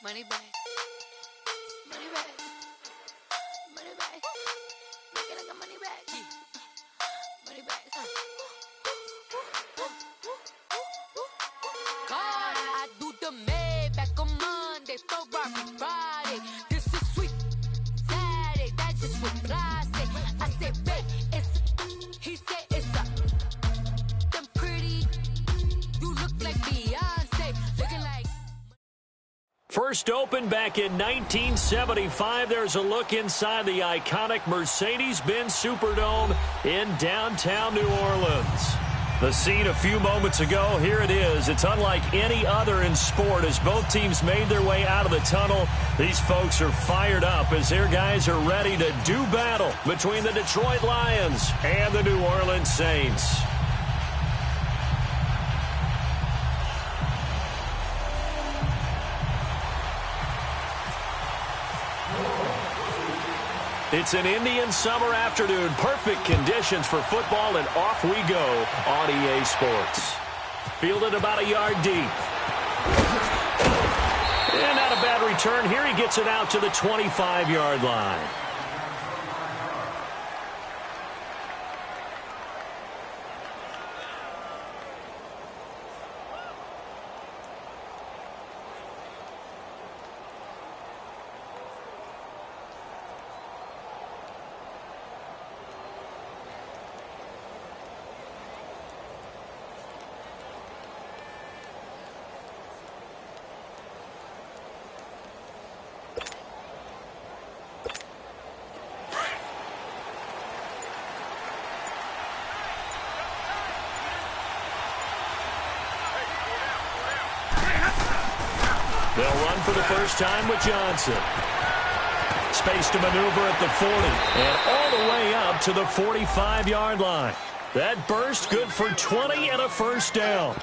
Money back. Money back. Money back. Make it like a money back. Money back. God, I do the Maybach on Monday, Ferrari Friday. This is sweet Saturday. That's just what I say. I said, babe, it's. He said it's a. Them pretty. You look like Beyonce. Looking like. First opened back in 1975, there's a look inside the iconic Mercedes-Benz Superdome in downtown New Orleans. The scene a few moments ago, here it is. It's unlike any other in sport as both teams made their way out of the tunnel. These folks are fired up as their guys are ready to do battle between the Detroit Lions and the New Orleans Saints. It's an Indian summer afternoon. Perfect conditions for football, and off we go on EA Sports. Fielded about a yard deep. And not a bad return here. He gets it out to the 25-yard line. They'll run for the first time with Johnson. Space to maneuver at the 40 and all the way up to the 45-yard line. That burst good for 20 and a first down.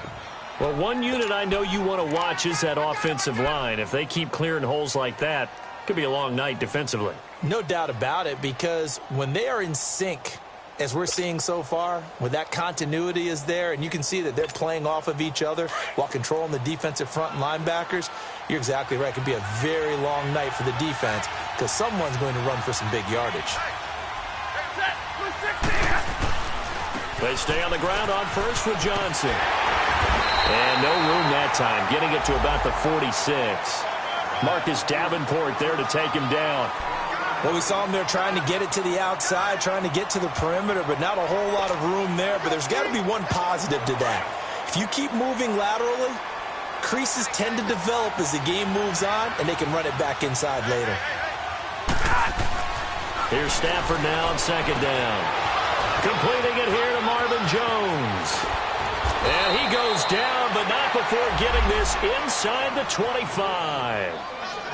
Well, one unit I know you want to watch is that offensive line. If they keep clearing holes like that, it could be a long night defensively. No doubt about it, because when they are in sync, as we're seeing so far, when that continuity is there and you can see that they're playing off of each other while controlling the defensive front and linebackers, you're exactly right. It could be a very long night for the defense because someone's going to run for some big yardage. They stay on the ground on first with Johnson. And no room that time, getting it to about the 46. Marcus Davenport there to take him down. Well, we saw him there trying to get it to the outside, trying to get to the perimeter, but not a whole lot of room there. But there's got to be one positive to that. If you keep moving laterally, creases tend to develop as the game moves on, and they can run it back inside later. Here's Stafford now on second down. Completing it here to Marvin Jones. And he goes down, but not before getting this inside the 25.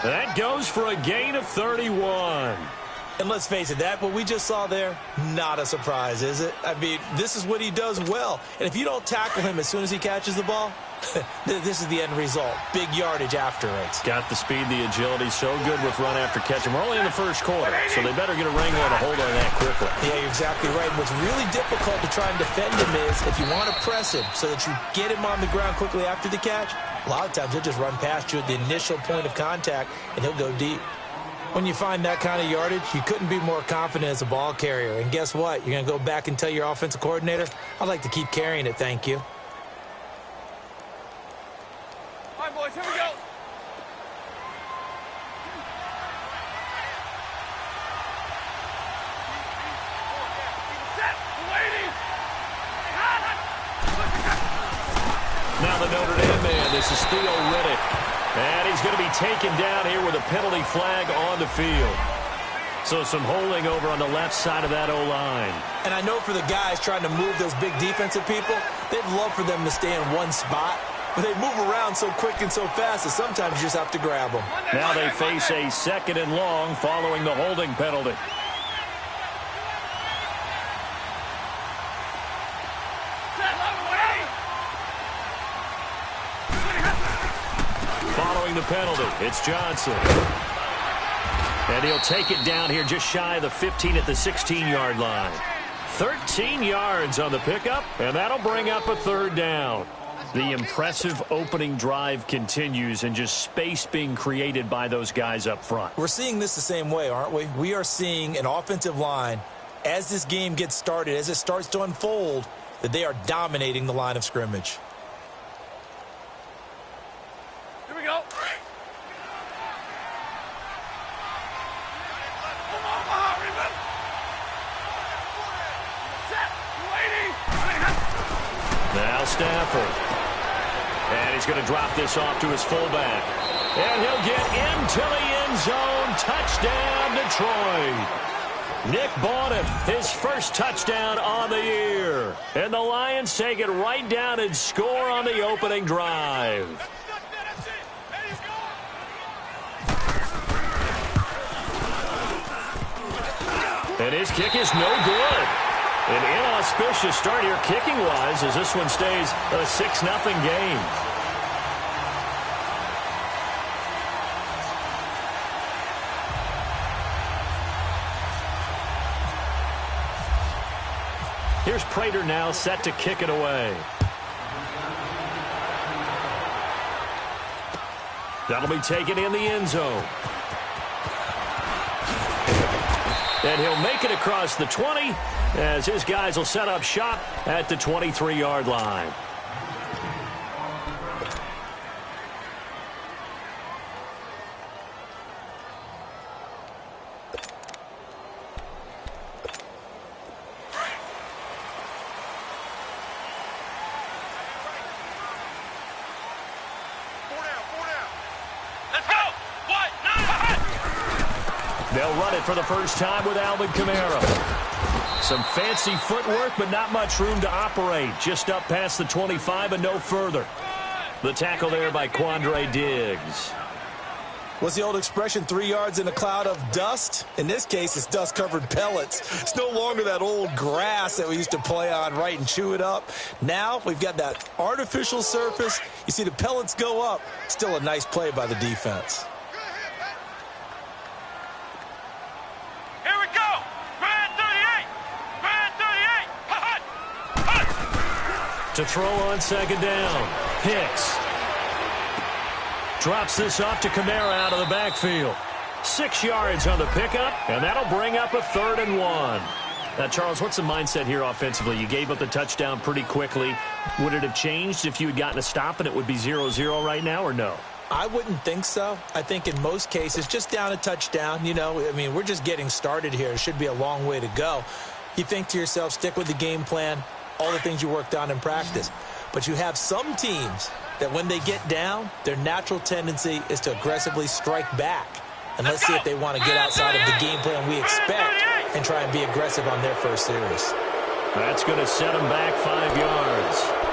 That goes for a gain of 31. And let's face it, that what we just saw there, not a surprise, is it? I mean, this is what he does well. And if you don't tackle him as soon as he catches the ball, this is the end result. Big yardage after it. Got the speed, the agility, so good with run after catch. And we're only in the first quarter, so they better get a wrangle and a hold on that quickly. Yeah, you're exactly right. What's really difficult to try and defend him is if you want to press him so that you get him on the ground quickly after the catch, a lot of times he'll just run past you at the initial point of contact, and he'll go deep. When you find that kind of yardage, you couldn't be more confident as a ball carrier. And guess what? You're going to go back and tell your offensive coordinator, I'd like to keep carrying it, thank you. All right, boys, here we go. Now the Notre Dame man, this is Theo Riddick. And he's going to be taken down here with a penalty flag on the field. So some holding over on the left side of that O-line. And I know for the guys trying to move those big defensive people, they'd love for them to stay in one spot. But they move around so quick and so fast that sometimes you just have to grab them. Now they face a second and long following the holding penalty. Following the penalty, it's Johnson. And he'll take it down here just shy of the 15 at the 16-yard line. 13 yards on the pickup, and that'll bring up a third down. The impressive opening drive continues and just space being created by those guys up front. We're seeing this the same way, aren't we? We are seeing an offensive line, as this game gets started, as it starts to unfold, that they are dominating the line of scrimmage. Here we go. Now Stafford. And he's going to drop this off to his fullback. And he'll get into the end zone. Touchdown, Detroit. Nick Bawden, his first touchdown on the year. And the Lions take it right down and score on the opening drive. And his kick is no good. An inauspicious start here kicking-wise as this one stays a 6-0 game. Here's Prater now set to kick it away. That'll be taken in the end zone. And he'll make it across the 20 as his guys will set up shop at the 23-yard line. They'll run it for the first time with Alvin Kamara. Some fancy footwork, but not much room to operate. Just up past the 25 and no further. The tackle there by Quandre Diggs. What's the old expression, 3 yards in a cloud of dust? In this case, it's dust-covered pellets. It's no longer that old grass that we used to play on, right, and chew it up. Now we've got that artificial surface. You see the pellets go up. Still a nice play by the defense. To throw on second down. Hicks drops this off to Kamara out of the backfield. 6 yards on the pickup, and that'll bring up a 3rd and 1. Now, Charles, what's the mindset here offensively? You gave up the touchdown pretty quickly. Would it have changed if you had gotten a stop and it would be 0-0 right now, or no? I wouldn't think so. I think in most cases, just down a touchdown, you know, I mean, we're just getting started here. It should be a long way to go. You think to yourself, stick with the game plan, all the things you worked on in practice. But you have some teams that when they get down, their natural tendency is to aggressively strike back. And let's see if they want to get outside of the game plan we expect and try and be aggressive on their first series. That's going to set them back 5 yards.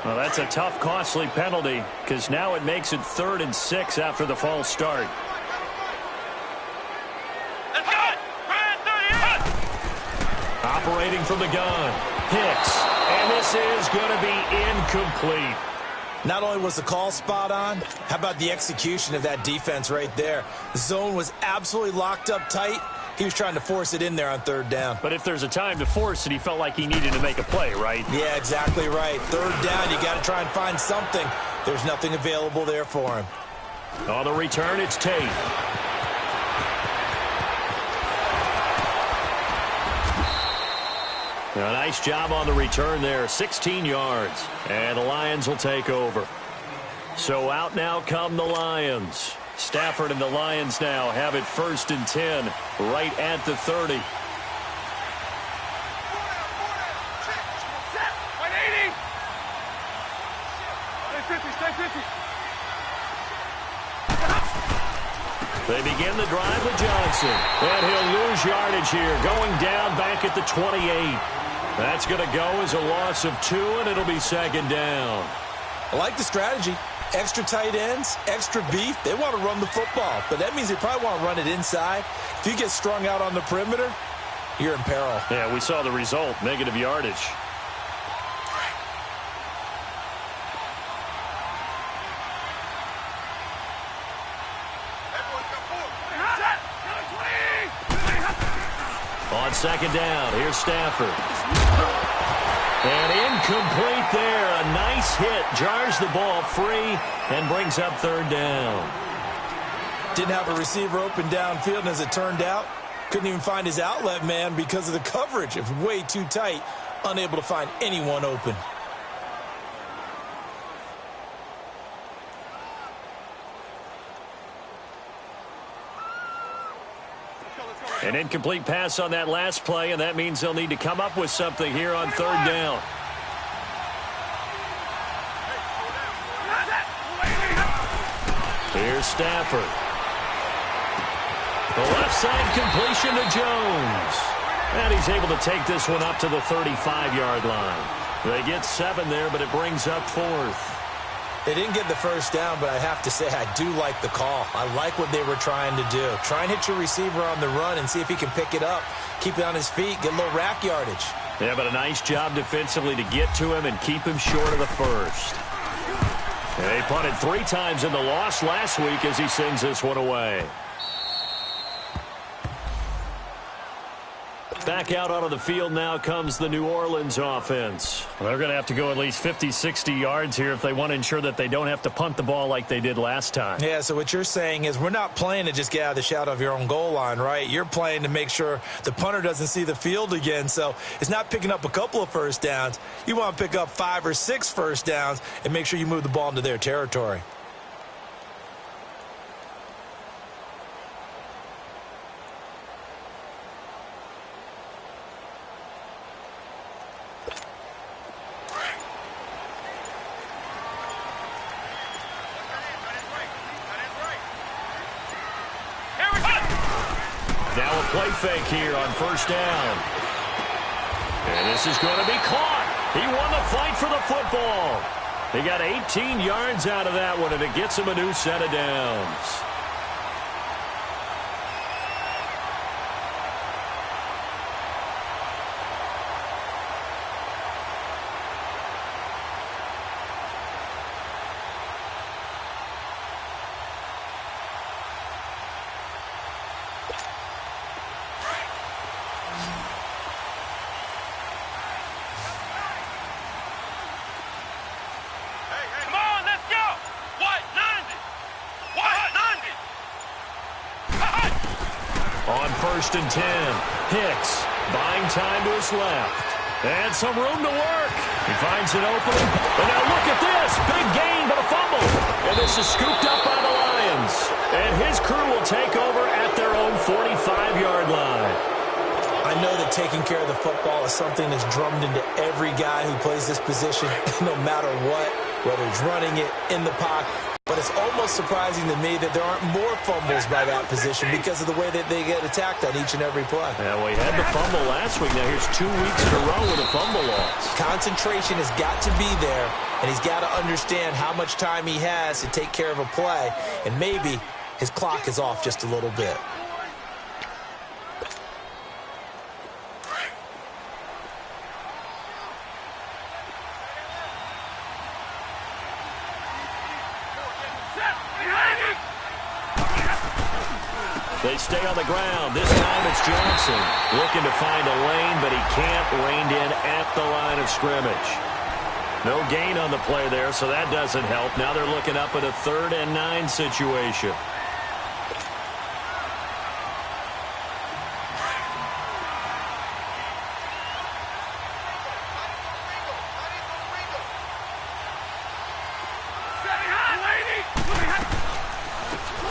Well, that's a tough, costly penalty because now it makes it 3rd and 6 after the false start. Operating from the gun, Hicks, and this is going to be incomplete. Not only was the call spot on, how about the execution of that defense right there? The zone was absolutely locked up tight. He was trying to force it in there on 3rd down. But if there's a time to force it, he felt like he needed to make a play, right? Yeah, exactly right. 3rd down, you got to try and find something. There's nothing available there for him. On the return, it's Tate. A nice job on the return there, 16 yards. And the Lions will take over. So out now come the Lions. Stafford and the Lions now have it 1st and 10, right at the 30. 180. Stay 50. They begin the drive with Johnson. And he'll lose yardage here, going down back at the 28. That's going to go as a loss of 2, and it'll be 2nd down. I like the strategy. Extra tight ends, extra beef. They want to run the football, but that means they probably want to run it inside. If you get strung out on the perimeter, you're in peril. Yeah, we saw the result, negative yardage. second down. Here's Stafford. And incomplete there. A nice hit. Jars the ball free and brings up third down. Didn't have a receiver open downfield, and as it turned out, couldn't even find his outlet man because of the coverage. It was way too tight. Unable to find anyone open. An incomplete pass on that last play, and that means they'll need to come up with something here on third down. Here's Stafford. The left side completion to Jones. And he's able to take this one up to the 35-yard line. They get 7 there, but it brings up 4th. They didn't get the first down, but I have to say I do like the call. I like what they were trying to do. Try and hit your receiver on the run and see if he can pick it up, keep it on his feet, get a little rack yardage. Yeah, but a nice job defensively to get to him and keep him short of the first. And they punted 3 times in the loss last week as he sends this one away. Back out onto the field now comes the New Orleans offense. Well, they're going to have to go at least 50, 60 yards here if they want to ensure that they don't have to punt the ball like they did last time. Yeah, so what you're saying is we're not playing to just get out of the shadow of your own goal line, right? You're playing to make sure the punter doesn't see the field again. So it's not picking up a couple of first downs. You want to pick up 5 or 6 first downs and make sure you move the ball into their territory. Play fake here on first down. And this is going to be caught. He won the fight for the football. He got 18 yards out of that one, and it gets him a new set of downs. First and 10. Hicks buying time to his left. And some room to work. He finds an opening. And now look at this. Big gain, but a fumble. And this is scooped up by the Lions. And his crew will take over at their own 45-yard line. I know that taking care of the football is something that's drummed into every guy who plays this position, no matter what, whether it's running it in the pocket. But it's almost surprising to me that there aren't more fumbles by that position because of the way that they get attacked on each and every play. Yeah, well, he had the fumble last week. Now here's 2 weeks in a row with a fumble loss. Concentration has got to be there, and he's got to understand how much time he has to take care of a play, and maybe his clock is off just a little bit. They stay on the ground. This time it's Johnson looking to find a lane, but he can't. Reined in at the line of scrimmage. No gain on the play there, so that doesn't help. Now they're looking up at a 3rd and 9 situation.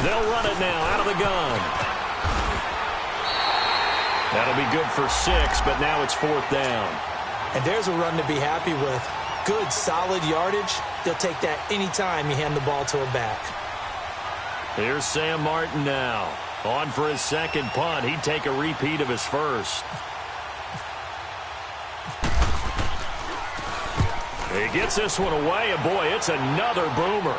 They'll run it now out of the gun. That'll be good for 6, but now it's 4th down. And there's a run to be happy with. Good, solid yardage. They'll take that anytime you hand the ball to a back. Here's Sam Martin now. On for his second punt. He'd take a repeat of his first. He gets this one away, and boy, it's another boomer.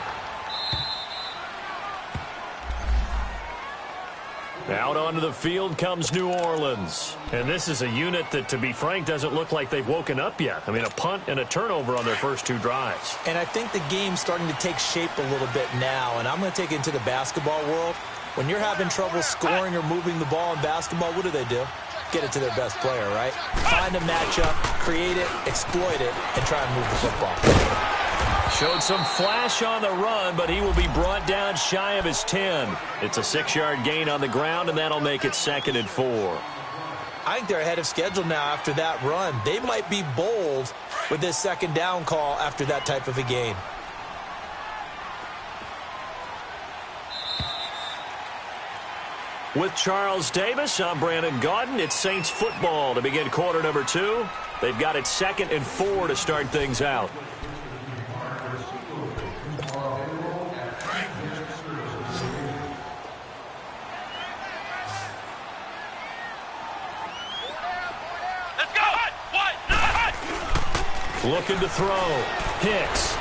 Out onto the field comes New Orleans. And this is a unit that, to be frank, doesn't look like they've woken up yet. I mean, a punt and a turnover on their first 2 drives. And I think the game's starting to take shape a little bit now. And I'm going to take it into the basketball world. When you're having trouble scoring or moving the ball in basketball, what do? get it to their best player, right? Find a matchup, create it, exploit it, and try and move the football. Showed some flash on the run, but he will be brought down shy of his 10. It's a 6-yard gain on the ground, and that'll make it 2nd and 4. I think they're ahead of schedule now after that run. They might be bold with this 2nd down call after that type of a gain. With Charles Davis, I'm Brandon Gaudin. It's Saints football to begin quarter number 2. They've got it 2nd and 4 to start things out. Looking to throw. Hicks.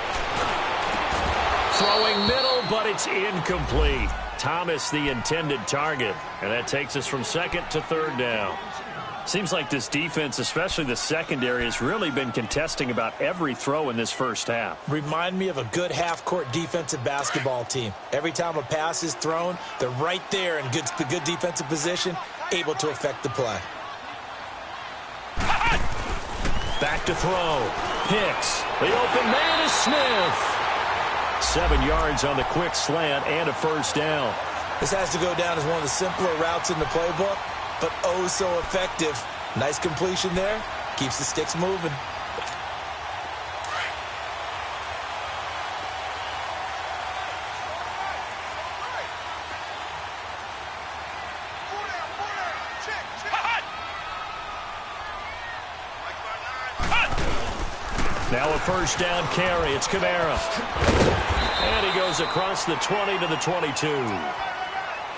Throwing middle, but it's incomplete. Thomas the intended target. And that takes us from 2nd to 3rd down. Seems like this defense, especially the secondary, has really been contesting about every throw in this first half. Remind me of a good half-court defensive basketball team. Every time a pass is thrown, they're right there in good defensive position, able to affect the play. Back to throw. Hicks. The open man is Smith. 7 yards on the quick slant and a 1st down. This has to go down as one of the simpler routes in the playbook, but oh so effective. Nice completion there. Keeps the sticks moving. Now a 1st down carry. It's Kamara. And he goes across the 20 to the 22.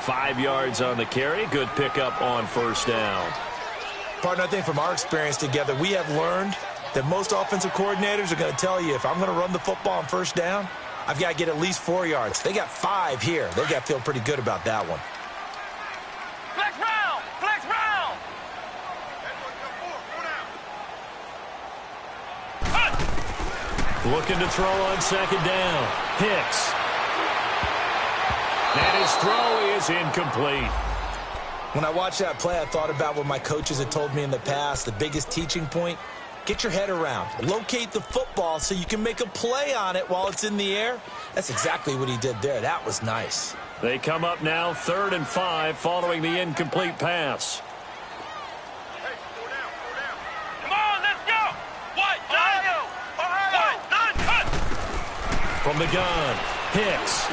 5 yards on the carry. Good pickup on 1st down. Partner, I think from our experience together, we have learned that most offensive coordinators are going to tell you, if I'm going to run the football on 1st down, I've got to get at least 4 yards. They got 5 here. They got to feel pretty good about that one. Flex round! Flex round! Looking to throw on 2nd down. Hicks. And his throw is incomplete. When I watched that play, I thought about what my coaches had told me in the past. The biggest teaching point, get your head around. Locate the football so you can make a play on it while it's in the air. That's exactly what he did there. That was nice. They come up now 3rd and 5 following the incomplete pass. Come on, let's go! What? Ohio! From the gun, Hicks.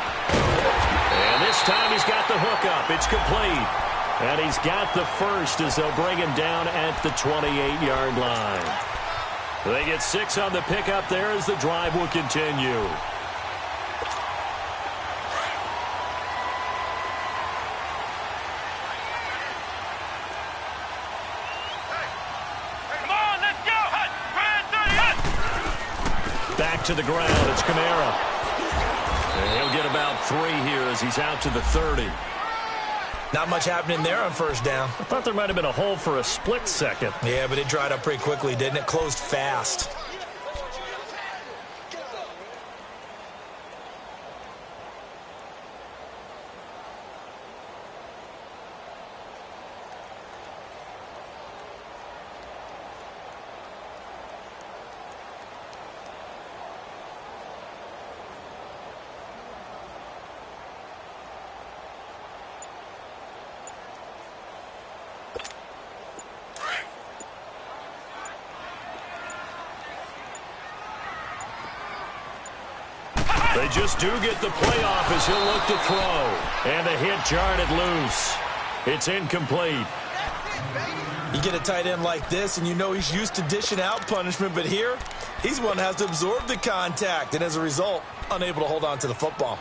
And this time he's got the hook up. It's complete. And he's got the 1st as they'll bring him down at the 28-yard line. They get 6 on the pickup there as the drive will continue. Come on, let's go! Back to the ground. It's Kamara. And he'll get about 3 here as he's out to the 30. Not much happening there on 1st down. I thought there might have been a hole for a split second. Yeah, but it dried up pretty quickly, didn't it? Closed fast. They just do get the play off as he'll look to throw. And the hit jarred it loose. It's incomplete. You get a tight end like this, and you know he's used to dishing out punishment, but here, he's one that has to absorb the contact, and as a result, unable to hold on to the football.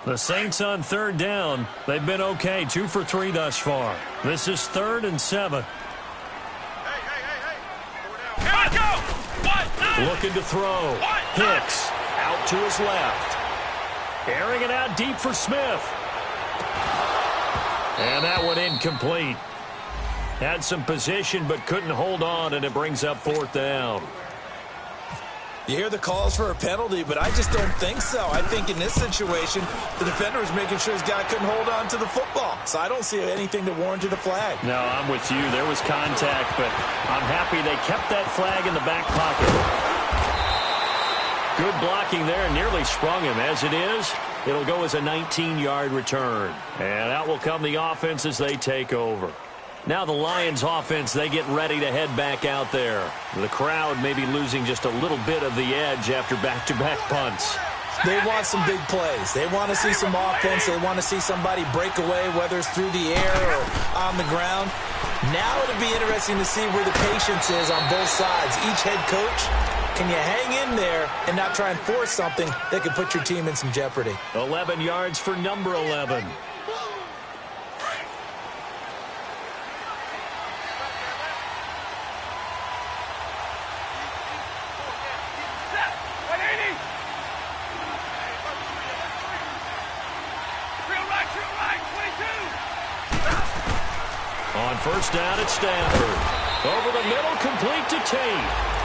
The Saints on 3rd down. They've been okay, 2 for 3 thus far. This is 3rd and 7. Here we go! What? Looking to throw. Hicks out to his left. Airing it out deep for Smith. And that one incomplete. Had some position but couldn't hold on, and it brings up 4th down. You hear the calls for a penalty, but I just don't think so. I think in this situation, the defender was making sure his guy couldn't hold on to the football. So I don't see anything that warranted a flag. No, I'm with you. There was contact, but I'm happy they kept that flag in the back pocket. Good blocking there, nearly sprung him. As it is, it'll go as a 19-yard return. And out will come the offense as they take over. Now the Lions offense, they get ready to head back out there. The crowd may be losing just a little bit of the edge after back-to-back punts. They want some big plays. They want to see some offense. They want to see somebody break away, whether it's through the air or on the ground. Now it'll be interesting to see where the patience is on both sides. Each head coach, can you hang in there and not try and force something that could put your team in some jeopardy? 11 yards for number 11. On first down at Stanford. Over the middle, complete to Tate.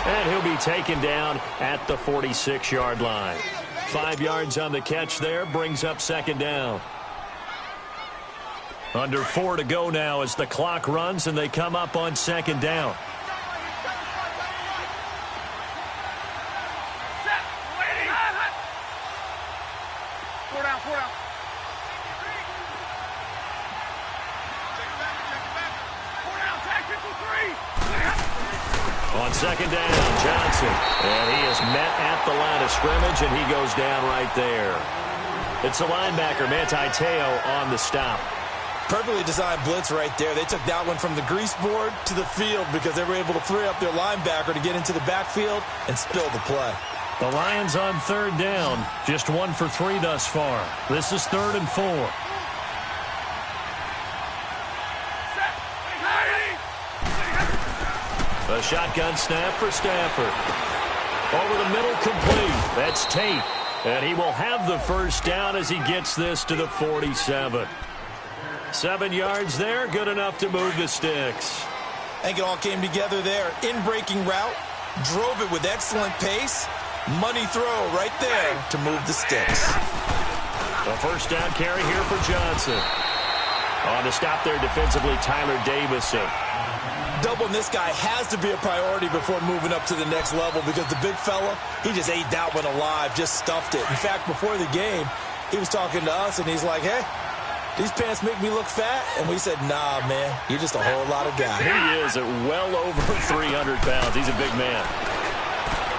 And he'll be taken down at the 46-yard line. 5 yards on the catch there, brings up second down. Under 4 to go now as the clock runs and they come up on second down. On second down, Johnson. And he is met at the line of scrimmage, and he goes down right there. It's the linebacker, Manti Te'o, on the stop. Perfectly designed blitz right there. They took that one from the grease board to the field because they were able to free up their linebacker to get into the backfield and spill the play. The Lions on third down, just 1 for 3 thus far. This is 3rd and 4. A shotgun snap for Stanford. Over the middle, complete. That's Tate. And he will have the first down as he gets this to the 47. 7 yards there, good enough to move the sticks. I think it all came together there. In-breaking route, drove it with excellent pace. Money throw right there to move the sticks. A first down carry here for Johnson. On the stop there defensively, Tyler Davison. Doubling this guy has to be a priority before moving up to the next level because the big fella, he just ate that one alive, just stuffed it. In fact, before the game, he was talking to us, and he's like, hey, these pants make me look fat? And we said, nah, man, you're just a whole lot of guy. He is at well over 300 pounds. He's a big man.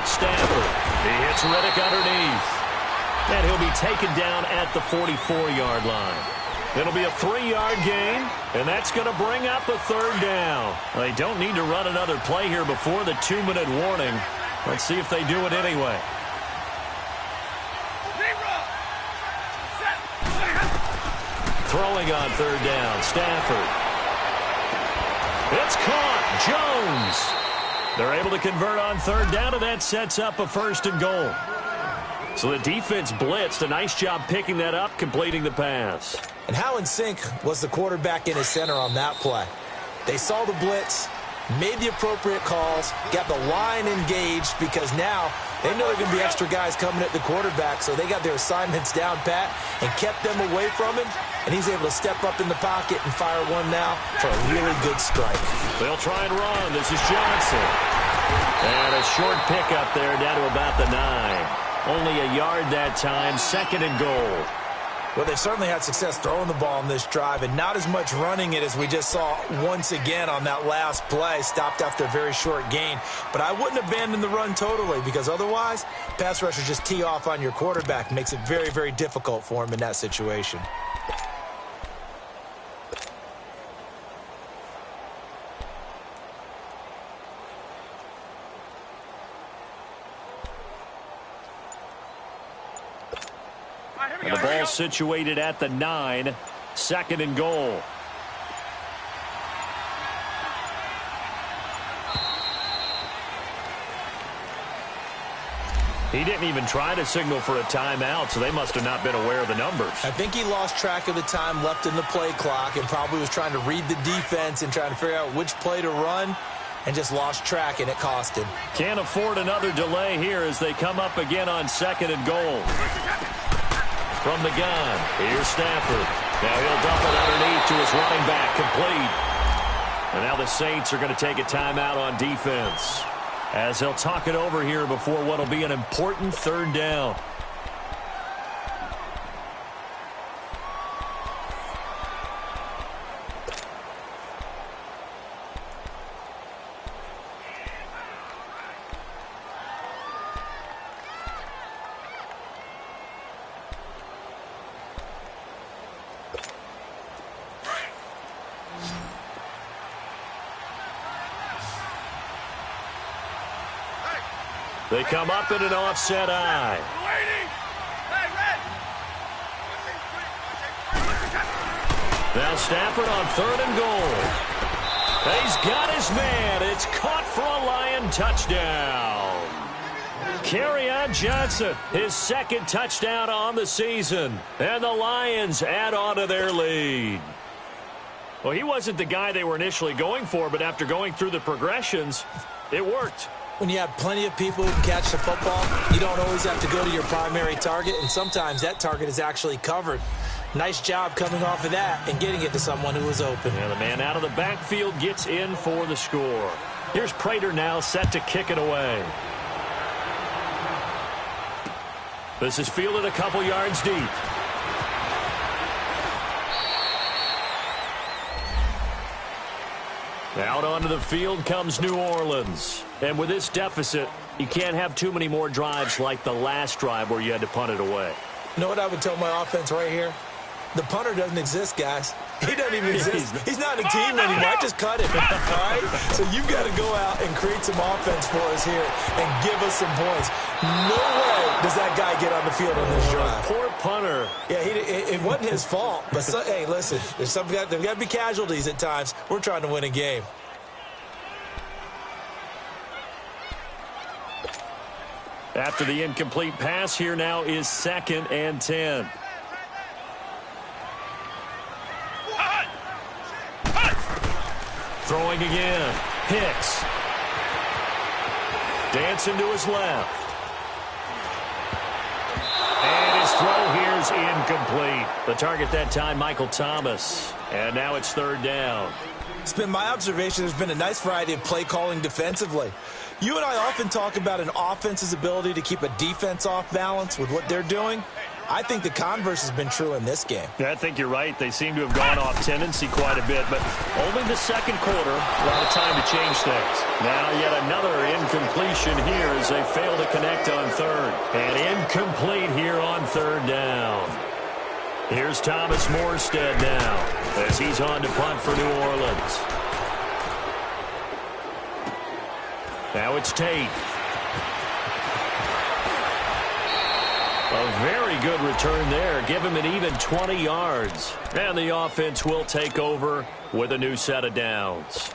Stanford, he hits Riddick underneath. And he'll be taken down at the 44-yard line. It'll be a 3-yard gain, and that's going to bring up a third down. They don't need to run another play here before the 2-minute warning. Let's see if they do it anyway. Throwing on third down, Stanford. It's caught, Jones. They're able to convert on third down, and that sets up a 1st and goal. So the defense blitzed. A nice job picking that up, completing the pass. And how in sync was the quarterback in his center on that play? They saw the blitz, made the appropriate calls, got the line engaged because now they know there are going to be extra guys coming at the quarterback, so they got their assignments down pat and kept them away from him, and he's able to step up in the pocket and fire one now for a really good strike. They'll try and run. This is Johnson. And a short pickup there down to about the 9. Only a yard that time, 2nd and goal. Well, they certainly had success throwing the ball in this drive, and not as much running it as we just saw once again on that last play. Stopped after a very short gain. But I wouldn't abandon the run totally because otherwise, pass rushers just tee off on your quarterback. Makes it very, very difficult for him in that situation. And the ball situated at the 9, 2nd and goal. He didn't even try to signal for a timeout, so they must have not been aware of the numbers. I think he lost track of the time left in the play clock and probably was trying to read the defense and trying to figure out which play to run. and just lost track, and it cost him. Can't afford another delay here as they come up again on 2nd and goal. From the gun, here's Stafford. Now he'll dump it underneath to his running back, complete. And now the Saints are going to take a timeout on defense as they'll talk it over here before what will be an important 3rd down. They come up in an offset eye. Now Stafford on 3rd and goal. He's got his man. It's caught for a Lion touchdown. Kerryon Johnson, his 2nd touchdown on the season. And the Lions add on to their lead. Well, he wasn't the guy they were initially going for, but after going through the progressions, it worked. When you have plenty of people who can catch the football, you don't always have to go to your primary target, and sometimes that target is actually covered. Nice job coming off of that and getting it to someone who was open. And the man out of the backfield gets in for the score. Here's Prater now set to kick it away. This is fielded a couple yards deep. Out onto the field comes New Orleans. And with this deficit, you can't have too many more drives like the last drive where you had to punt it away. You know what I would tell my offense right here? The punter doesn't exist, guys. He doesn't even exist. He's not a team anymore. I just cut him, all right? So you've got to go out and create some offense for us here and give us some points. No way does that guy get on the field on this drive. Poor punter. Yeah, it wasn't his fault. But, hey, listen, there's got to be casualties at times. We're trying to win a game. After the incomplete pass, here now is 2nd and 10. Throwing again. Hicks. Dancing to his left. And his throw here is incomplete. The target that time, Michael Thomas. And now it's 3rd down. It's been my observation there's been a nice variety of play calling defensively. You and I often talk about an offense's ability to keep a defense off balance with what they're doing. I think the converse has been true in this game. Yeah, I think you're right. They seem to have gone off tendency quite a bit, but only the 2nd quarter, a lot of time to change things. Now yet another incompletion here as they fail to connect on 3rd. And incomplete here on 3rd down. Here's Thomas Morstead now as he's on to punt for New Orleans. Now it's Tate. A very good return there. Give him an even 20 yards. And the offense will take over with a new set of downs.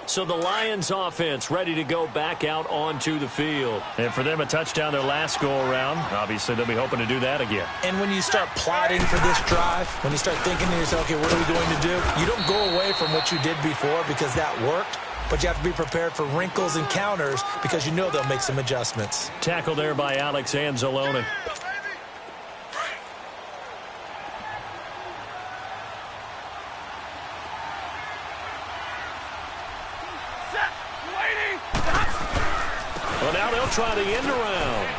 So the Lions offense ready to go back out onto the field. And for them, a touchdown their last go-around. Obviously, they'll be hoping to do that again. And when you start plotting for this drive, when you start thinking to yourself, okay, what are we going to do? You don't go away from what you did before because that worked. But you have to be prepared for wrinkles and counters because you know they'll make some adjustments. Tackle there by Alex Anzalone. Well, now they'll try the end around.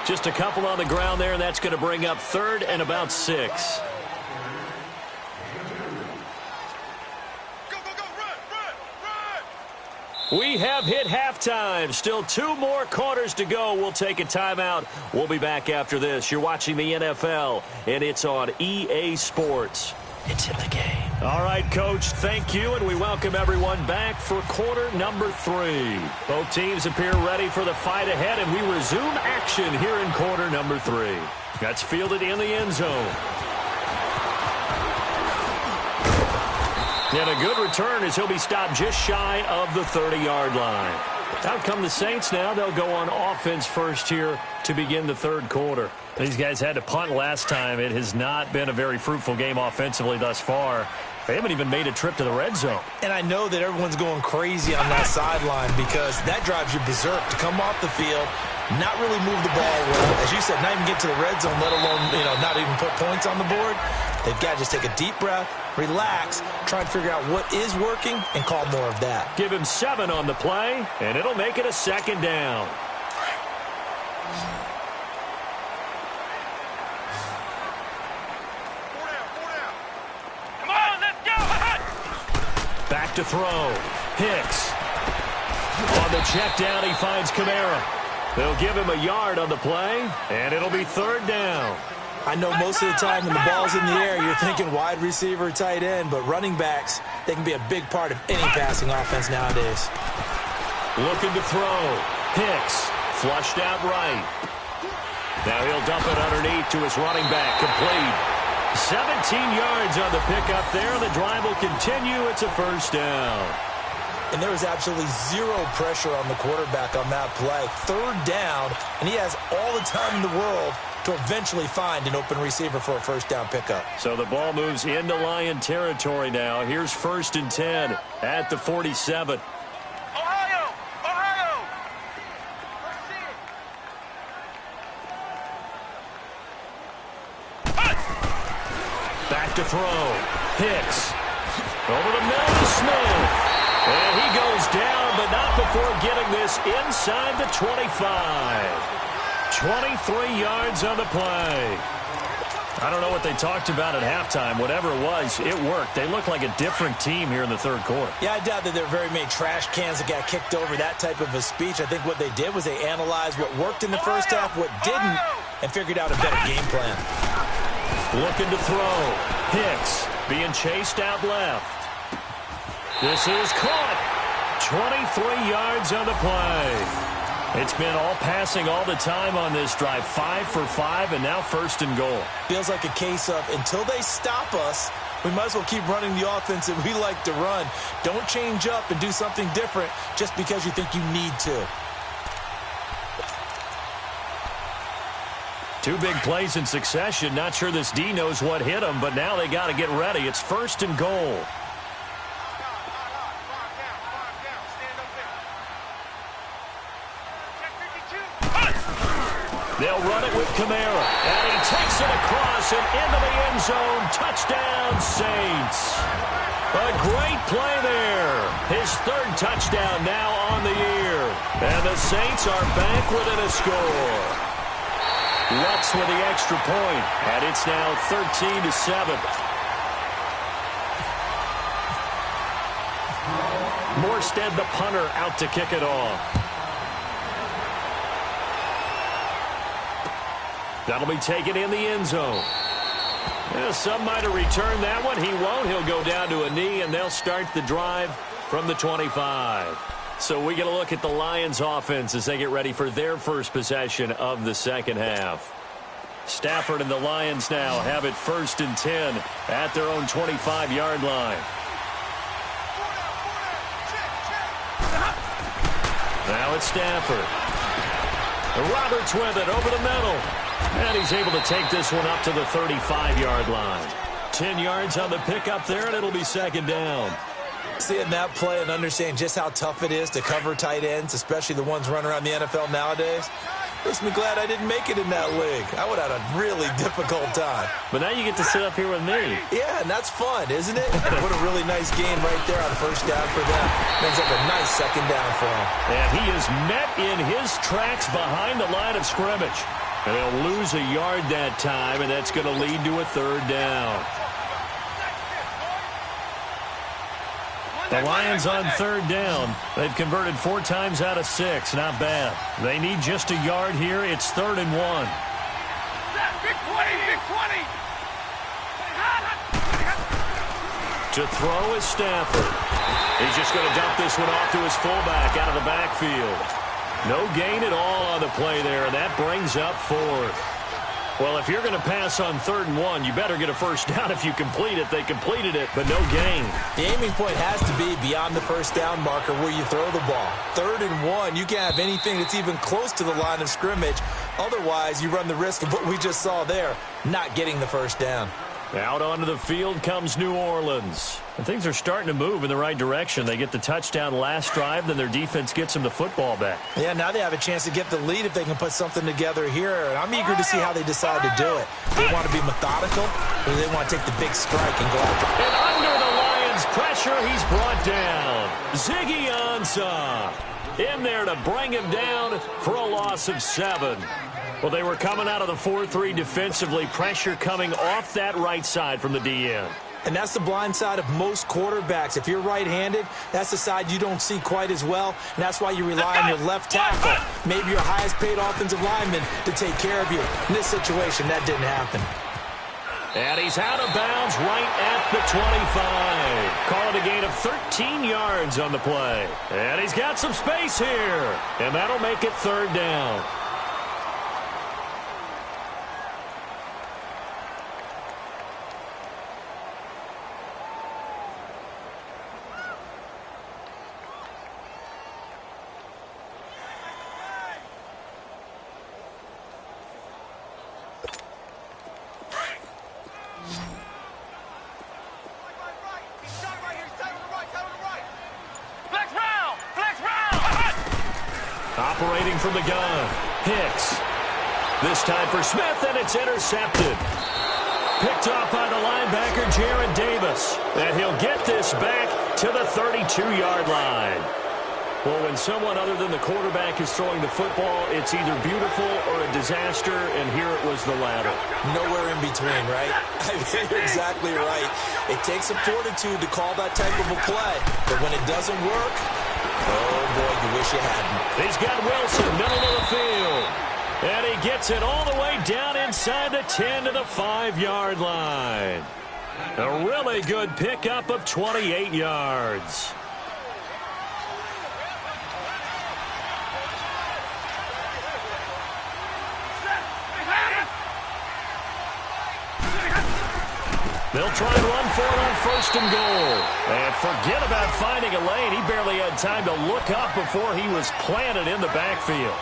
Just a couple on the ground there, and that's going to bring up 3rd and about 6. We have hit halftime. Still 2 more quarters to go. We'll take a timeout. We'll be back after this. You're watching the NFL, and it's on EA Sports. It's in the game. All right, Coach, thank you, and we welcome everyone back for quarter number 3. Both teams appear ready for the fight ahead, and we resume action here in quarter number 3. That's fielded in the end zone. And a good return as he'll be stopped just shy of the 30-yard line. Out come the Saints now. They'll go on offense first here to begin the 3rd quarter. These guys had to punt last time. It has not been a very fruitful game offensively thus far. They haven't even made a trip to the red zone. And I know that everyone's going crazy on that sideline because that drives you berserk to come off the field, not really move the ball well. As you said, not even get to the red zone, let alone, not even put points on the board. They've got to just take a deep breath, relax, try and figure out what is working, and call more of that. Give him 7 on the play, and it'll make it a 2nd down. Back to throw. Hicks. On the check down, he finds Kamara. They'll give him a yard on the play, and it'll be 3rd down. I know most of the time when the ball's in the air, you're thinking wide receiver, tight end, but running backs, they can be a big part of any passing offense nowadays. Looking to throw. Hicks. Flushed out right. Now he'll dump it underneath to his running back. Complete. 17 yards on the pickup there. The drive will continue. It's a 1st down. And there was absolutely zero pressure on the quarterback on that play. 3rd down, and he has all the time in the world to eventually find an open receiver for a 1st down pickup. So the ball moves into Lion territory now. Here's 1st and 10 at the 47. Back to throw. Hicks. Over the middle to Smith. And he goes down, but not before getting this inside the 25. 23 yards on the play. I don't know what they talked about at halftime. Whatever it was, it worked. They look like a different team here in the 3rd quarter. Yeah, I doubt that there are very many trash cans that got kicked over that type of a speech. I think what they did was they analyzed what worked in the first half, what didn't, and figured out a better game plan. Looking to throw. Hicks being chased out left. This is caught. 23 yards on the play. It's been all passing all the time on this drive. 5 for 5, and now 1st and goal. Feels like a case of until they stop us, we might as well keep running the offense that we like to run. Don't change up and do something different just because you think you need to. 2 big plays in succession. Not sure this D knows what hit him, but now they got to get ready. It's 1st and goal. They'll run it with Kamara, and he takes it across and into the end zone. Touchdown, Saints. A great play there. His 3rd touchdown now on the year. And the Saints are back within a score. Lutz with the extra point, and it's now 13-7. Morstead, the punter, out to kick it off. That'll be taken in the end zone. Yeah, some might have returned that one. He won't. He'll go down to a knee, and they'll start the drive from the 25. So we get a look at the Lions offense as they get ready for their first possession of the 2nd half. Stafford and the Lions now have it 1st and 10 at their own 25-yard line. Now it's Stafford. Roberts with it over the middle. And he's able to take this one up to the 35-yard line. 10 yards on the pickup there, and it'll be 2nd down. Seeing that play and understand just how tough it is to cover tight ends, especially the ones running around the NFL nowadays, makes me glad I didn't make it in that league. I would have had a really difficult time. But now you get to sit up here with me. Yeah, and that's fun, isn't it? What a really nice game right there on 1st down for them. Ends up a nice 2nd down for him. And he is met in his tracks behind the line of scrimmage. And they'll lose a yard that time, and that's going to lead to a 3rd down. The Lions on 3rd down. They've converted 4 times out of 6. Not bad. They need just a yard here. It's 3rd and 1. Big 20, big 20. To throw is Stafford. He's just going to dump this one off to his fullback out of the backfield. No gain at all on the play there, and that brings up 4th. Well, if you're going to pass on 3rd and 1, you better get a 1st down if you complete it. They completed it, but no gain. The aiming point has to be beyond the 1st down marker where you throw the ball. 3rd and 1, you can't have anything that's even close to the line of scrimmage. Otherwise, you run the risk of what we just saw there, not getting the 1st down. Out onto the field comes New Orleans. And things are starting to move in the right direction. They get the touchdown last drive, then their defense gets them the football back. Yeah, now they have a chance to get the lead if they can put something together here. And I'm eager to see how they decide to do it. Do they want to be methodical, or do they want to take the big strike and go after it? And under the Lions' pressure, he's brought down. Ziggy Ansah in there to bring him down for a loss of 7. Well, they were coming out of the 4-3 defensively. Pressure coming off that right side from the DN. And that's the blind side of most quarterbacks. If you're right-handed, that's the side you don't see quite as well. And that's why you rely on your left tackle, maybe your highest-paid offensive lineman, to take care of you. In this situation, that didn't happen. And he's out of bounds right at the 25. Call it a gain of 13 yards on the play. And he's got some space here. And that'll make it 3rd down. Operating from the gun, Hicks. This time for Smith, and it's intercepted. Picked off by the linebacker, Jared Davis. And he'll get this back to the 32-yard line. Well, when someone other than the quarterback is throwing the football, it's either beautiful or a disaster, and here it was the latter. Nowhere in between, right? I mean, you're exactly right. It takes some fortitude to call that type of a play. But when it doesn't work, oh, boy, you wish you hadn't. He's got Wilson, middle of the field. And he gets it all the way down inside the 10 to the 5-yard line. A really good pickup of 28 yards. They'll try and run for it on 1st and goal. And forget about finding a lane. He barely had time to look up before he was planted in the backfield.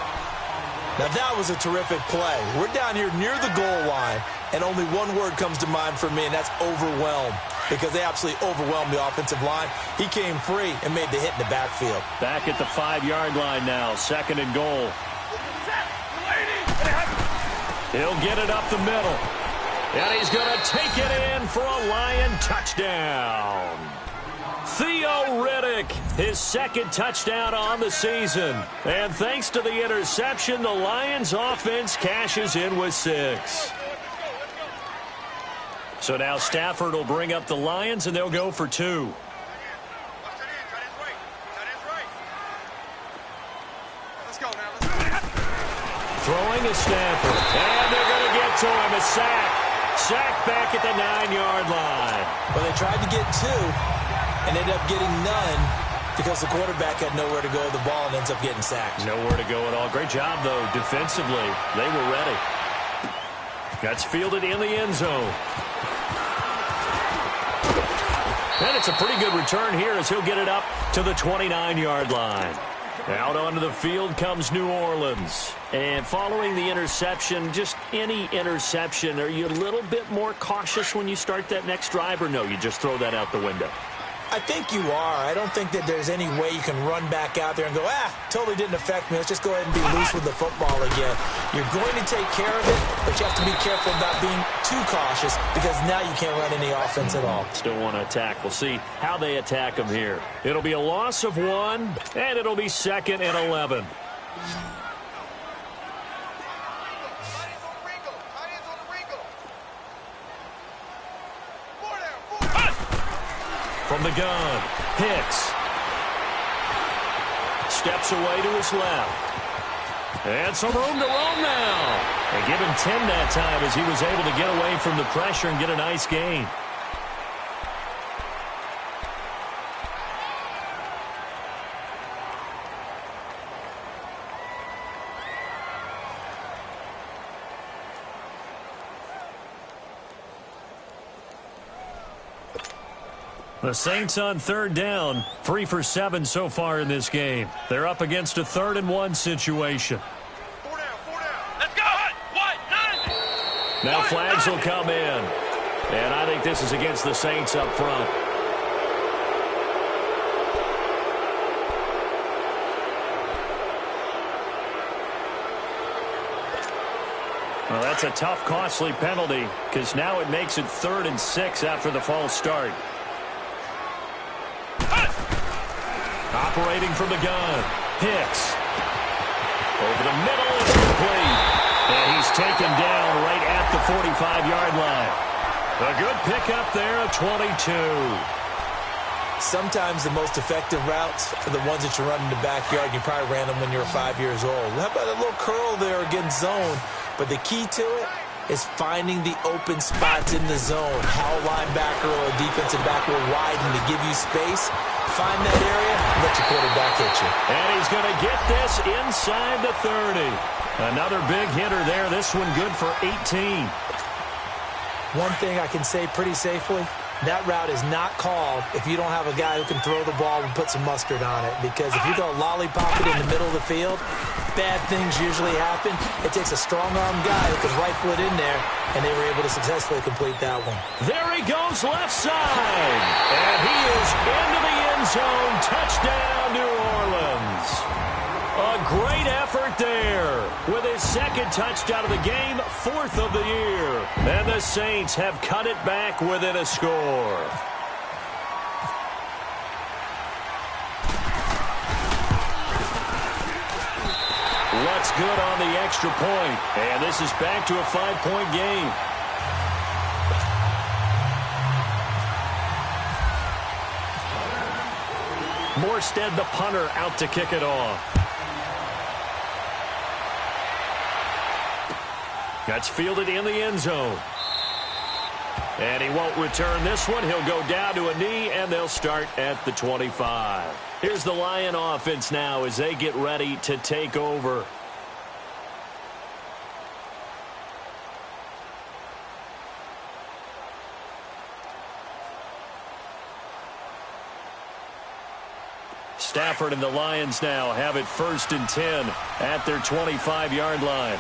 Now, that was a terrific play. We're down here near the goal line, and only one word comes to mind for me, and that's overwhelmed, because they absolutely overwhelmed the offensive line. He came free and made the hit in the backfield. Back at the 5-yard line now, 2nd and goal. He'll get it up the middle. And he's going to take it in for a Lion touchdown. Theo Riddick, his 2nd touchdown on the season. And thanks to the interception, the Lions offense cashes in with 6. So now Stafford will bring up the Lions, and they'll go for 2. Throwing to Stafford. And they're going to get to him. A sack. Sack back at the 9-yard line. Well, they tried to get 2 and ended up getting none because the quarterback had nowhere to go with the ball and ends up getting sacked. Nowhere to go at all. Great job, though, defensively. They were ready. That's fielded in the end zone. And it's a pretty good return here as he'll get it up to the 29-yard line. Out onto the field comes New Orleans. And following the interception, just any interception, are you a little bit more cautious when you start that next drive, or no, you just throw that out the window? I think you are. I don't think that there's any way you can run back out there and go, totally didn't affect me. Let's just go ahead and be loose with the football again. You're going to take care of it, but you have to be careful about being too cautious because now you can't run any offense at all. Still want to attack. We'll see how they attack them here. It'll be a loss of 1, and it'll be 2nd and 11. From the gun, Hicks. Steps away to his left. And some room to roam now. And give him 10 that time as he was able to get away from the pressure and get a nice gain. The Saints on 3rd down, 3 for 7 so far in this game. They're up against a 3rd and 1 situation. 4 down. Let's go. What? None. Now flags will come in. And I think this is against the Saints up front. Well, that's a tough, costly penalty because now it makes it 3rd and 6 after the false start. Operating from the gun. Hicks. Over the middle, it's complete. And he's taken down right at the 45-yard line. A good pickup there of 22. Sometimes the most effective routes are the ones that you run in the backyard. You probably ran them when you were 5 years old. How about a little curl there against zone? But the key to it is finding the open spots in the zone. How a linebacker or a defensive back will widen to give you space. Find that area and let your quarterback hit you. And he's going to get this inside the 30. Another big hitter there. This one good for 18. One thing I can say pretty safely, that route is not called if you don't have a guy who can throw the ball and put some mustard on it. Because if you go lollipop it in the middle of the field, bad things usually happen. It takes a strong-arm guy who can rifle it in there, and they were able to successfully complete that one. There he goes left side. And he is into the end zone. Touchdown, New Orleans. A great effort there with his 2nd touchdown of the game, 4th of the year. And the Saints have cut it back within a score. What's good on the extra point? And this is back to a 5-point game. Morstead, the punter, out to kick it off. That's fielded in the end zone. And he won't return this one. He'll go down to a knee, and they'll start at the 25. Here's the Lion offense now as they get ready to take over. Stafford and the Lions now have it 1st and 10 at their 25-yard line.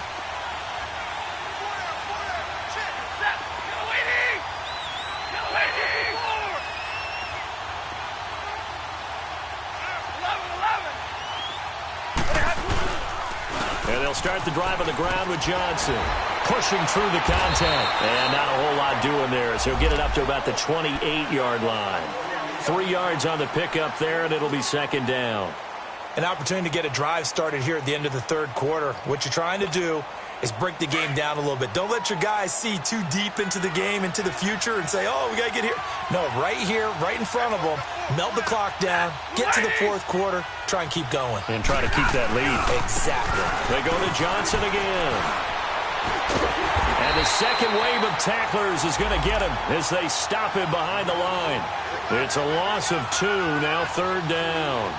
And they'll start the drive on the ground with Johnson. Pushing through the contact. And not a whole lot doing there. So he'll get it up to about the 28-yard line. 3 yards on the pickup there, and it'll be 2nd down. An opportunity to get a drive started here at the end of the 3rd quarter. What you're trying to do is break the game down a little bit. Don't let your guys see too deep into the game, into the future, and say, oh, we got to get here. No, right here, right in front of them, melt the clock down, get to the 4th quarter, try and keep going. And try to keep that lead. Exactly. They go to Johnson again. And the 2nd wave of tacklers is going to get him as they stop him behind the line. It's a loss of 2, now 3rd down.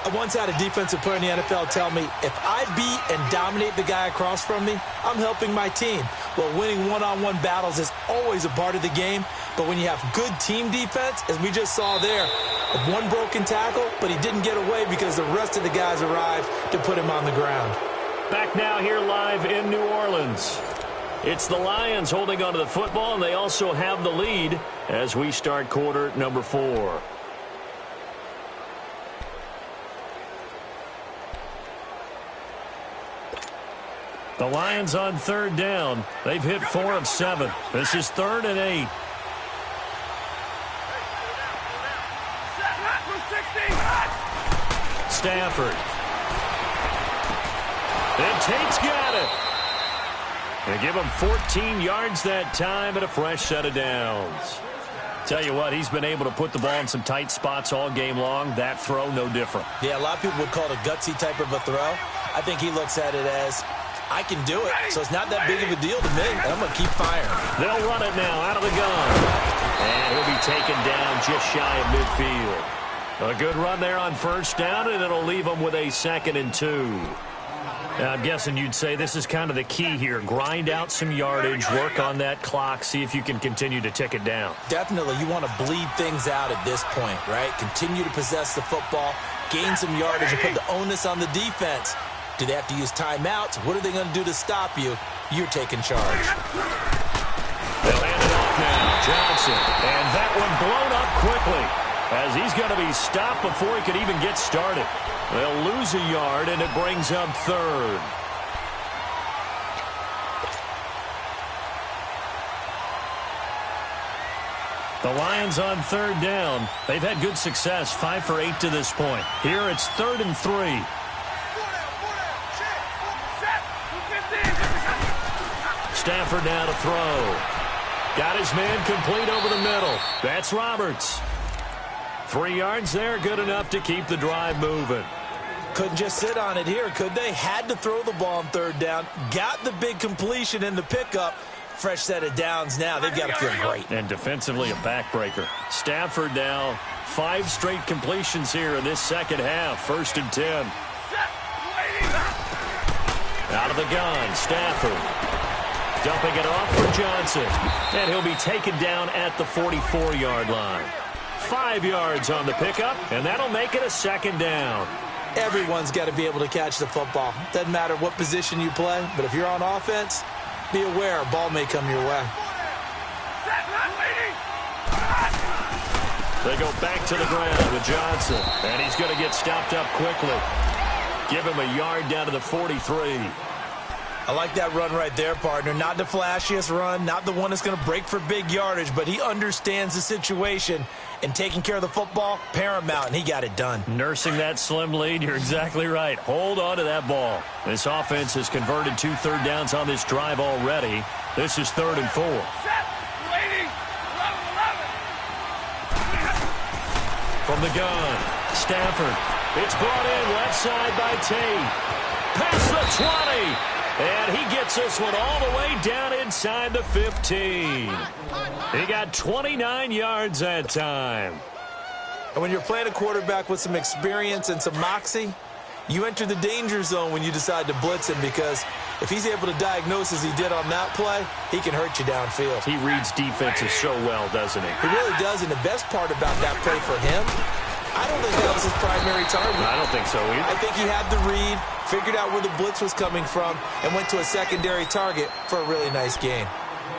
I once had a defensive player in the NFL tell me, if I beat and dominate the guy across from me, I'm helping my team. Well, winning one-on-one battles is always a part of the game, but when you have good team defense, as we just saw there, one broken tackle, but he didn't get away because the rest of the guys arrived to put him on the ground. Back now here live in New Orleans. It's the Lions holding onto the football, and they also have the lead as we start quarter number 4. The Lions on 3rd down. They've hit 4 of 7. This is 3rd and 8. Stafford. And Tate's got it. They give him 14 yards that time and a fresh set of downs. Tell you what, he's been able to put the ball in some tight spots all game long. That throw, no different. Yeah, a lot of people would call it a gutsy type of a throw. I think he looks at it as, I can do it, so it's not that big of a deal to me, and I'm going to keep firing. They'll run it now out of the gun. And he'll be taken down just shy of midfield. A good run there on 1st down, and it'll leave him with a 2nd and 2. I'm guessing you'd say this is kind of the key here. Grind out some yardage, work on that clock, see if you can continue to tick it down. Definitely. You want to bleed things out at this point, right? Continue to possess the football, gain some yardage, and put the onus on the defense. Do they have to use timeouts? What are they going to do to stop you? You're taking charge. They'll hand it off now. Johnson. And that one blown up quickly as he's going to be stopped before he could even get started. They'll lose a yard, and it brings up third. The Lions on third down. They've had good success, 5 for 8 to this point. Here it's 3rd and 3. Stafford now to throw. Got his man complete over the middle. That's Roberts. 3 yards there, good enough to keep the drive moving. Couldn't just sit on it here, could they? Had to throw the ball on third down. Got the big completion in the pickup. Fresh set of downs now. They've got to feel great. And defensively a backbreaker. Stafford now 5 straight completions here in this second half. 1st and 10. Out of the gun, Stafford. Dumping it off for Johnson. And he'll be taken down at the 44-yard line. 5 yards on the pickup, and that'll make it a 2nd down. Everyone's got to be able to catch the football. Doesn't matter what position you play, but if you're on offense, be aware a ball may come your way. They go back to the ground with Johnson, and he's going to get stopped up quickly. Give him a yard down to the 43. I like that run right there, partner. Not the flashiest run, not the one that's going to break for big yardage, but he understands the situation, and taking care of the football, paramount, and he got it done. Nursing that slim lead, you're exactly right. Hold on to that ball. This offense has converted 2 third downs on this drive already. This is 3rd and 4. From the gun, Stafford. It's brought in left side by Tate. Past the 20. And he gets this one all the way down inside the 15. He got 29 yards that time. And when you're playing a quarterback with some experience and some moxie, you enter the danger zone when you decide to blitz him, because if he's able to diagnose as he did on that play, he can hurt you downfield. He reads defenses so well, doesn't he? He really does, and the best part about that play for him, I don't think that was his primary target. I don't think so either. I think he had the read, figured out where the blitz was coming from, and went to a secondary target for a really nice gain.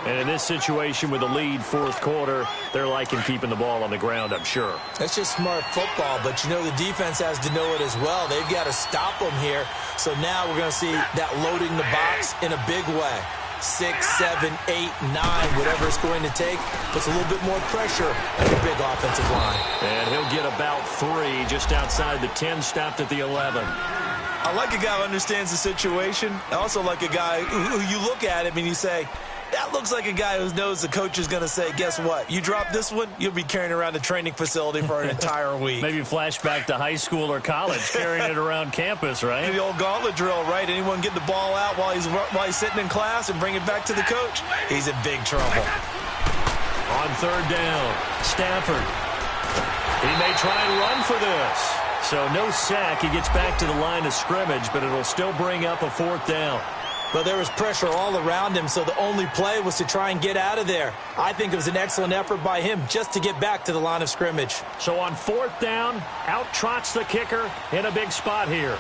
And in this situation with the lead, 4th quarter, they're liking keeping the ball on the ground, I'm sure. That's just smart football, but you know the defense has to know it as well. They've got to stop them here. So now we're going to see that loading the box in a big way. 6, 7, 8, 9, whatever it's going to take, puts a little bit more pressure on your big offensive line. And he'll get about 3 just outside the 10, stopped at the 11. I like a guy who understands the situation. I also like a guy who you look at him and you say, that looks like a guy who knows the coach is going to say, guess what? You drop this one, you'll be carrying around the training facility for an entire week. Maybe flashback to high school or college, carrying it around campus, right? The old gauntlet drill, right? Anyone get the ball out while he's sitting in class and bring it back to the coach? He's in big trouble. On 3rd down, Stafford. He may try and run for this. So no sack. He gets back to the line of scrimmage, but it'll still bring up a 4th down. But there was pressure all around him, so the only play was to try and get out of there. I think it was an excellent effort by him just to get back to the line of scrimmage. So on 4th down, out trots the kicker in a big spot here.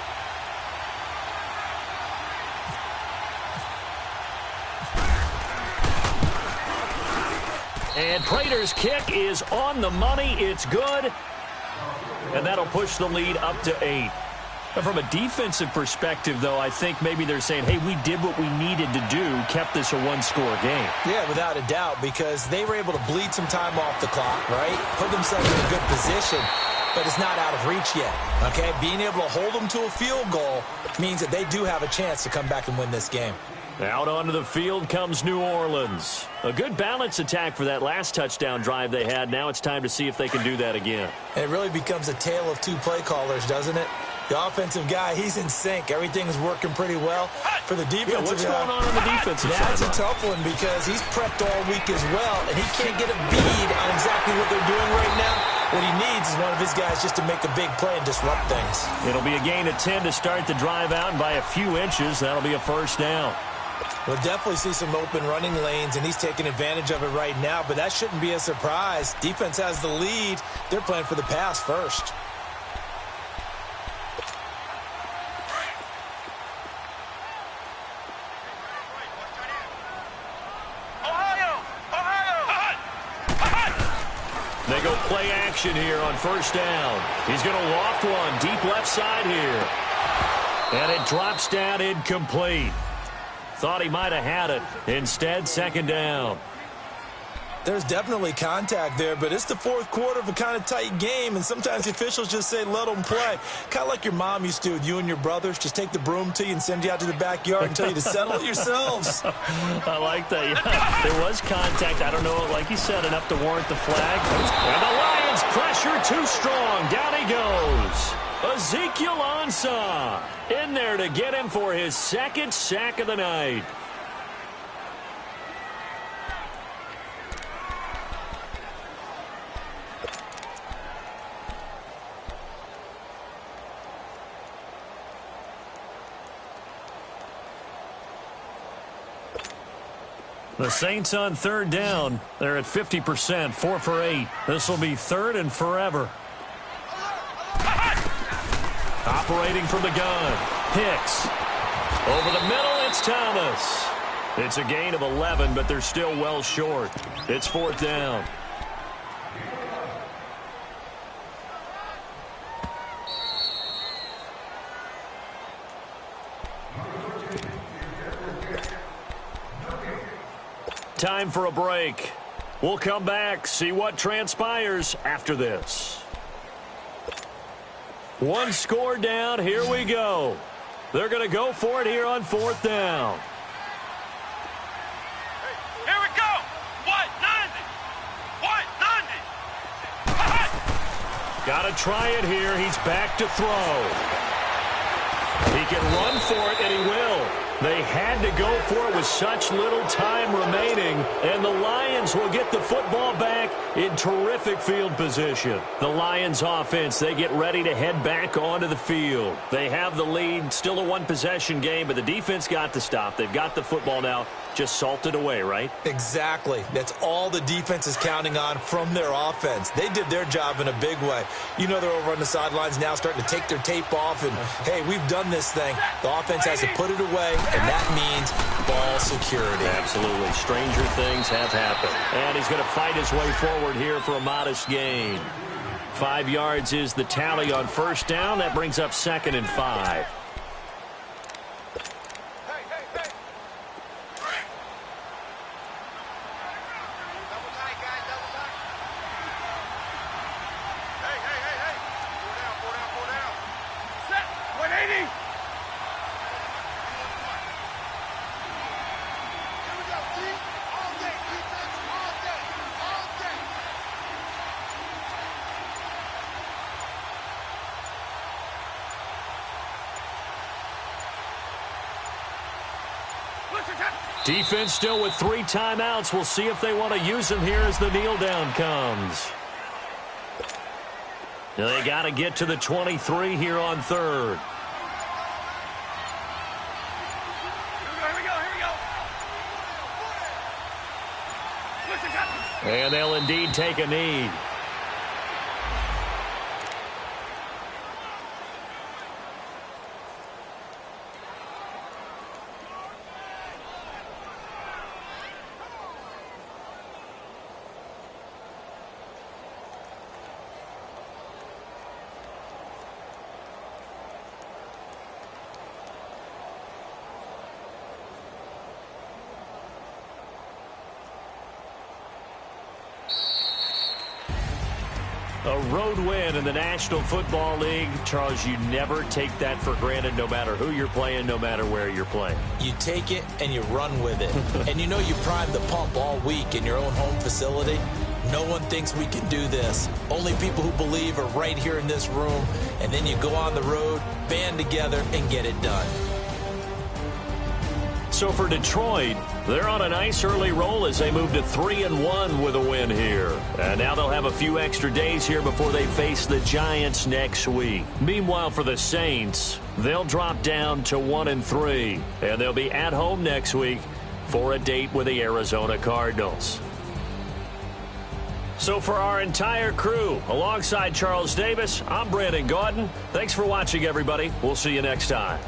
And Prater's kick is on the money. It's good. And that'll push the lead up to 8. From a defensive perspective, though, I think maybe they're saying, hey, we did what we needed to do, kept this a 1-score game. Yeah, without a doubt, because they were able to bleed some time off the clock, right? Put themselves in a good position, but it's not out of reach yet, okay? Being able to hold them to a field goal means that they do have a chance to come back and win this game. Out onto the field comes New Orleans. A good balance attack for that last touchdown drive they had. Now it's time to see if they can do that again. And it really becomes a tale of 2 play callers, doesn't it? The offensive guy, he's in sync. Everything's working pretty well. For the defensive what's going on the defensive side? That's a tough one because he's prepped all week as well, and he can't get a bead on exactly what they're doing right now. What he needs is one of his guys just to make a big play and disrupt things. It'll be a gain of 10 to start the drive out, and by a few inches, that'll be a 1st down. We'll definitely see some open running lanes, and he's taking advantage of it right now, but that shouldn't be a surprise. Defense has the lead. They're playing for the pass first. go play action here on first down. He's going to loft one deep left side here. And it drops down incomplete. Thought he might have had it. Instead, second down. There's definitely contact there, but it's the fourth quarter of a kind of tight game, and sometimes the officials just say, let them play. Kind of like your mom used to with you and your brothers. Just take the broom to you and send you out to the backyard and tell you to settle it yourselves. I like that. Yeah. There was contact. I don't know, like you said, enough to warrant the flag. And the Lions pressure too strong. Down he goes. Ezekiel Ansah in there to get him for his second sack of the night. The Saints on third down. They're at 50%, 4 for 8. This will be third and forever. Operating from the gun. Hicks. Over the middle, it's Thomas. It's a gain of 11, but they're still well short. It's fourth down. Time for a break. We'll come back, see what transpires after this. One score down, here we go. They're going to go for it here on fourth down. Here we go. What? 90. What? 90. Got to try it here. He's back to throw. He can run for it, and he will. They had to go for it with such little time remaining, and the Lions will get the football back in terrific field position. The Lions offense, they get ready to head back onto the field. They have the lead, still a one-possession game, but the defense got to stop. They've got the football now, just salted away, right? Exactly. That's all the defense is counting on from their offense. They did their job in a big way. You know they're over on the sidelines now starting to take their tape off, and, hey, we've done this thing. The offense has to put it away, and that means ball security. Absolutely. Stranger things have happened. And he's going to fight his way forward here for a modest gain. 5 yards is the tally on first down. That brings up second and 5. Defense still with 3 timeouts. We'll see if they want to use them here as the kneel down comes. Now they got to get to the 23 here on third. And they'll indeed take a knee. A road win in the National Football League. Charles, you never take that for granted no matter who you're playing, no matter where you're playing. You take it and you run with it. And you know you primed the pump all week in your own home facility. No one thinks we can do this. Only people who believe are right here in this room. And then you go on the road, band together, and get it done. So for Detroit, they're on a nice early roll as they move to 3-1 with a win here. And now they'll have a few extra days here before they face the Giants next week. Meanwhile, for the Saints, they'll drop down to 1-3. And they'll be at home next week for a date with the Arizona Cardinals. So for our entire crew, alongside Charles Davis, I'm Brandon Gaudin. Thanks for watching, everybody. We'll see you next time.